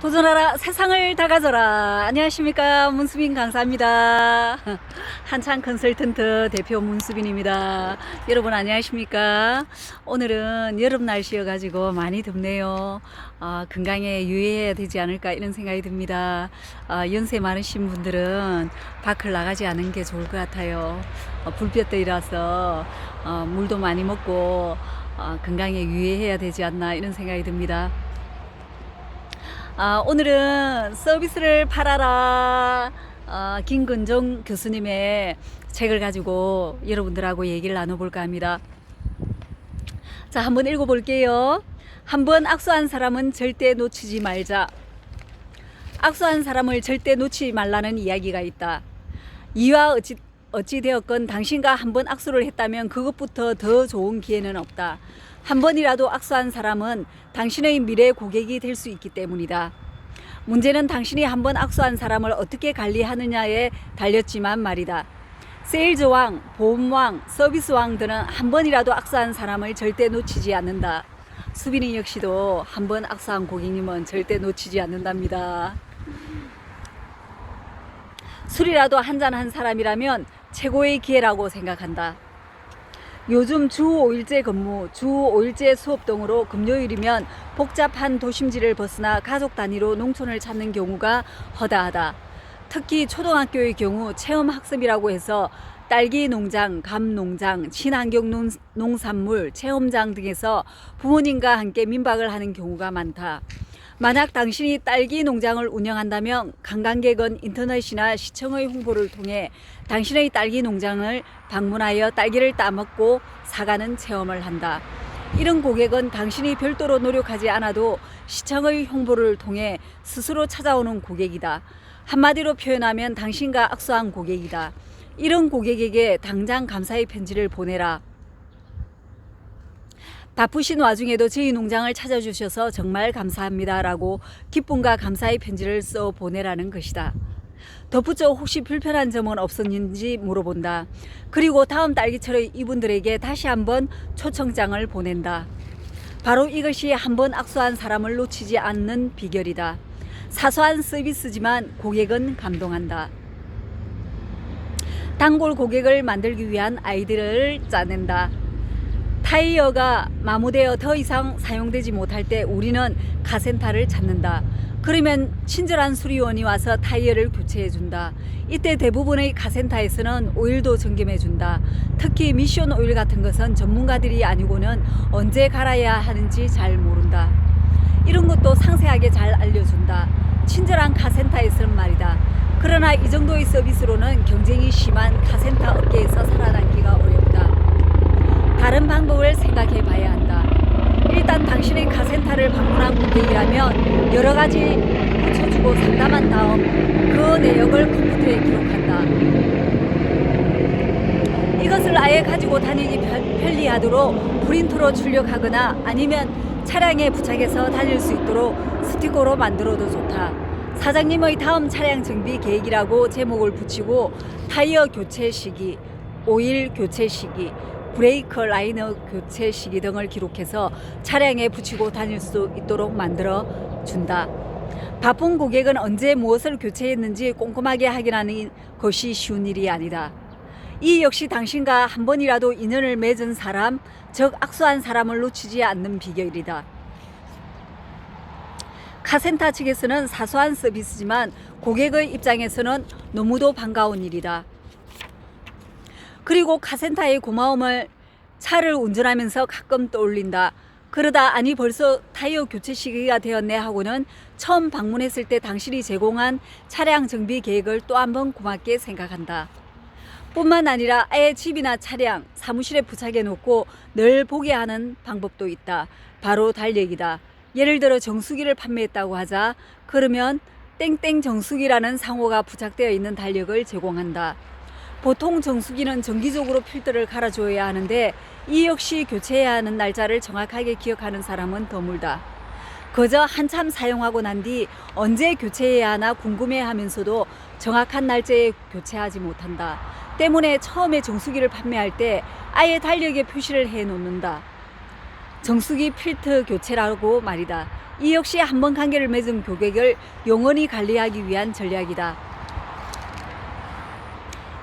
도전하라 세상을 다 가져라. 안녕하십니까, 문수빈 강사입니다. 한창 컨설턴트 대표 문수빈입니다. 여러분 안녕하십니까. 오늘은 여름 날씨여 가지고 많이 덥네요. 건강에 유의해야 되지 않을까 이런 생각이 듭니다. 연세 많으신 분들은 밖을 나가지 않은 게 좋을 것 같아요. 불볕더위라서 물도 많이 먹고 건강에 유의해야 되지 않나 이런 생각이 듭니다. 오늘은 서비스를 팔아라, 김근정 교수님의 책을 가지고 여러분들하고 얘기를 나눠볼까 합니다. 자, 한번 읽어볼게요. 한번 악수한 사람은 절대 놓치지 말자. 악수한 사람을 절대 놓치지 말라는 이야기가 있다. 이와 어찌 되었건 당신과 한번 악수를 했다면 그것부터 더 좋은 기회는 없다. 한 번이라도 악수한 사람은 당신의 미래 고객이 될 수 있기 때문이다. 문제는 당신이 한 번 악수한 사람을 어떻게 관리하느냐에 달렸지만 말이다. 세일즈왕, 보험왕, 서비스왕들은 한 번이라도 악수한 사람을 절대 놓치지 않는다. 수빈이 역시도 한 번 악수한 고객님은 절대 놓치지 않는답니다. 술이라도 한잔한 사람이라면 최고의 기회라고 생각한다. 요즘 주 5일제 근무, 주 5일제 수업 등으로 금요일이면 복잡한 도심지를 벗어나 가족 단위로 농촌을 찾는 경우가 허다하다. 특히 초등학교의 경우 체험학습이라고 해서 딸기 농장, 감 농장, 친환경 농산물 체험장 등에서 부모님과 함께 민박을 하는 경우가 많다. 만약 당신이 딸기 농장을 운영한다면 관광객은 인터넷이나 시청의 홍보를 통해 당신의 딸기 농장을 방문하여 딸기를 따먹고 사가는 체험을 한다. 이런 고객은 당신이 별도로 노력하지 않아도 시청의 홍보를 통해 스스로 찾아오는 고객이다. 한마디로 표현하면 당신과 악수한 고객이다. 이런 고객에게 당장 감사의 편지를 보내라. 바쁘신 와중에도 저희 농장을 찾아주셔서 정말 감사합니다 라고 기쁨과 감사의 편지를 써 보내라는 것이다. 덧붙여 혹시 불편한 점은 없었는지 물어본다. 그리고 다음 딸기철의 이분들에게 다시 한번 초청장을 보낸다. 바로 이것이 한번 악수한 사람을 놓치지 않는 비결이다. 사소한 서비스지만 고객은 감동한다. 단골 고객을 만들기 위한 아이디어를 짜낸다. 타이어가 마모되어 더 이상 사용되지 못할 때 우리는 카센터를 찾는다. 그러면 친절한 수리원이 와서 타이어를 교체해준다. 이때 대부분의 카센터에서는 오일도 점검해준다. 특히 미션 오일 같은 것은 전문가들이 아니고는 언제 갈아야 하는지 잘 모른다. 이런 것도 상세하게 잘 알려준다. 친절한 카센터에서는 말이다. 그러나 이 정도의 서비스로는 경쟁이 심한 카센터 업계에서 살아남기가 어렵다. 다른 방법을 생각해 봐야 한다. 일단 당신의 카센터를 방문한 고객이라면 여러 가지 붙여주고 상담한 다음 그 내역을 컴퓨터에 기록한다. 이것을 아예 가지고 다니기 편리하도록 프린터로 출력하거나 아니면 차량에 부착해서 다닐 수 있도록 스티커로 만들어도 좋다. 사장님의 다음 차량 정비 계획이라고 제목을 붙이고 타이어 교체 시기, 오일 교체 시기, 브레이크 라이너 교체 시기 등을 기록해서 차량에 붙이고 다닐 수 있도록 만들어 준다. 바쁜 고객은 언제 무엇을 교체했는지 꼼꼼하게 확인하는 것이 쉬운 일이 아니다. 이 역시 당신과 한 번이라도 인연을 맺은 사람, 즉 악수한 사람을 놓치지 않는 비결이다. 카센터 측에서는 사소한 서비스지만 고객의 입장에서는 너무도 반가운 일이다. 그리고 카센터의 고마움을 차를 운전하면서 가끔 떠올린다. 그러다 아니 벌써 타이어 교체 시기가 되었네 하고는 처음 방문했을 때 당신이 제공한 차량 정비 계획을 또 한 번 고맙게 생각한다. 뿐만 아니라 아예 집이나 차량, 사무실에 부착해 놓고 늘 보게 하는 방법도 있다. 바로 달력이다. 예를 들어 정수기를 판매했다고 하자. 그러면 땡땡 정수기라는 상호가 부착되어 있는 달력을 제공한다. 보통 정수기는 정기적으로 필터를 갈아줘야 하는데 이 역시 교체해야 하는 날짜를 정확하게 기억하는 사람은 드물다. 그저 한참 사용하고 난 뒤 언제 교체해야 하나 궁금해하면서도 정확한 날짜에 교체하지 못한다. 때문에 처음에 정수기를 판매할 때 아예 달력에 표시를 해놓는다. 정수기 필터 교체라고 말이다. 이 역시 한번 관계를 맺은 고객을 영원히 관리하기 위한 전략이다.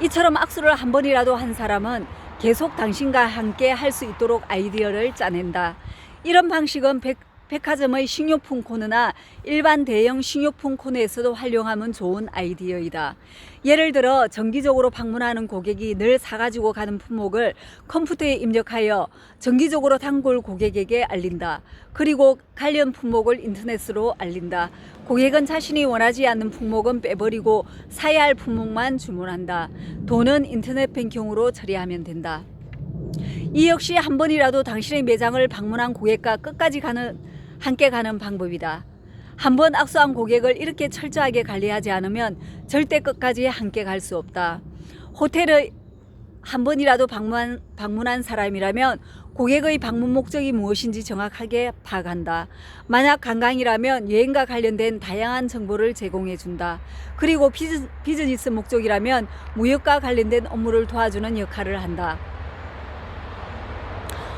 이처럼 악수를 한 번이라도 한 사람은 계속 당신과 함께 할 수 있도록 아이디어를 짜낸다. 이런 방식은 백화점의 식료품 코너나 일반 대형 식료품 코너에서도 활용하면 좋은 아이디어이다. 예를 들어 정기적으로 방문하는 고객이 늘 사가지고 가는 품목을 컴퓨터에 입력하여 정기적으로 단골 고객에게 알린다. 그리고 관련 품목을 인터넷으로 알린다. 고객은 자신이 원하지 않는 품목은 빼버리고 사야 할 품목만 주문한다. 돈은 인터넷 뱅킹으로 처리하면 된다. 이 역시 한 번이라도 당신의 매장을 방문한 고객과 끝까지 함께 가는 방법이다. 한 번 악수한 고객을 이렇게 철저하게 관리하지 않으면 절대 끝까지 함께 갈 수 없다. 호텔을 한 번이라도 방문한 사람이라면 고객의 방문 목적이 무엇인지 정확하게 파악한다. 만약 관광이라면 여행과 관련된 다양한 정보를 제공해 준다. 그리고 비즈니스 목적이라면 무역과 관련된 업무를 도와주는 역할을 한다.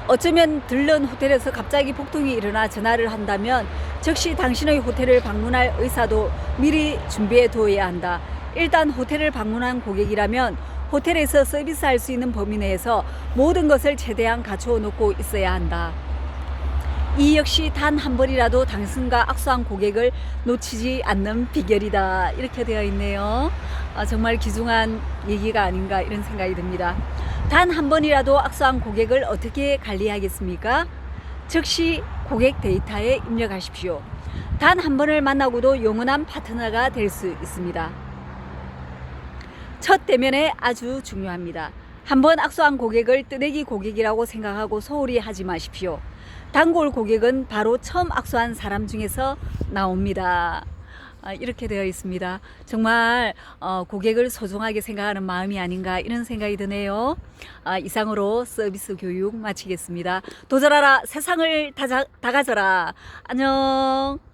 어쩌면 들른 호텔에서 갑자기 폭동이 일어나 전화를 한다면 즉시 당신의 호텔을 방문할 의사도 미리 준비해 두어야 한다. 일단 호텔을 방문한 고객이라면 호텔에서 서비스할 수 있는 범위 내에서 모든 것을 최대한 갖추어 놓고 있어야 한다. 이 역시 단 한 번이라도 당신과 악수한 고객을 놓치지 않는 비결이다. 이렇게 되어 있네요. 정말 귀중한 얘기가 아닌가 이런 생각이 듭니다. 단 한 번이라도 악수한 고객을 어떻게 관리하겠습니까? 즉시 고객 데이터에 입력하십시오. 단 한 번을 만나고도 영원한 파트너가 될 수 있습니다. 첫 대면에 아주 중요합니다. 한 번 악수한 고객을 뜨내기 고객이라고 생각하고 소홀히 하지 마십시오. 단골 고객은 바로 처음 악수한 사람 중에서 나옵니다. 이렇게 되어 있습니다. 정말 고객을 소중하게 생각하는 마음이 아닌가 이런 생각이 드네요. 이상으로 서비스 교육 마치겠습니다. 도전하라 세상을 다 가져라. 안녕.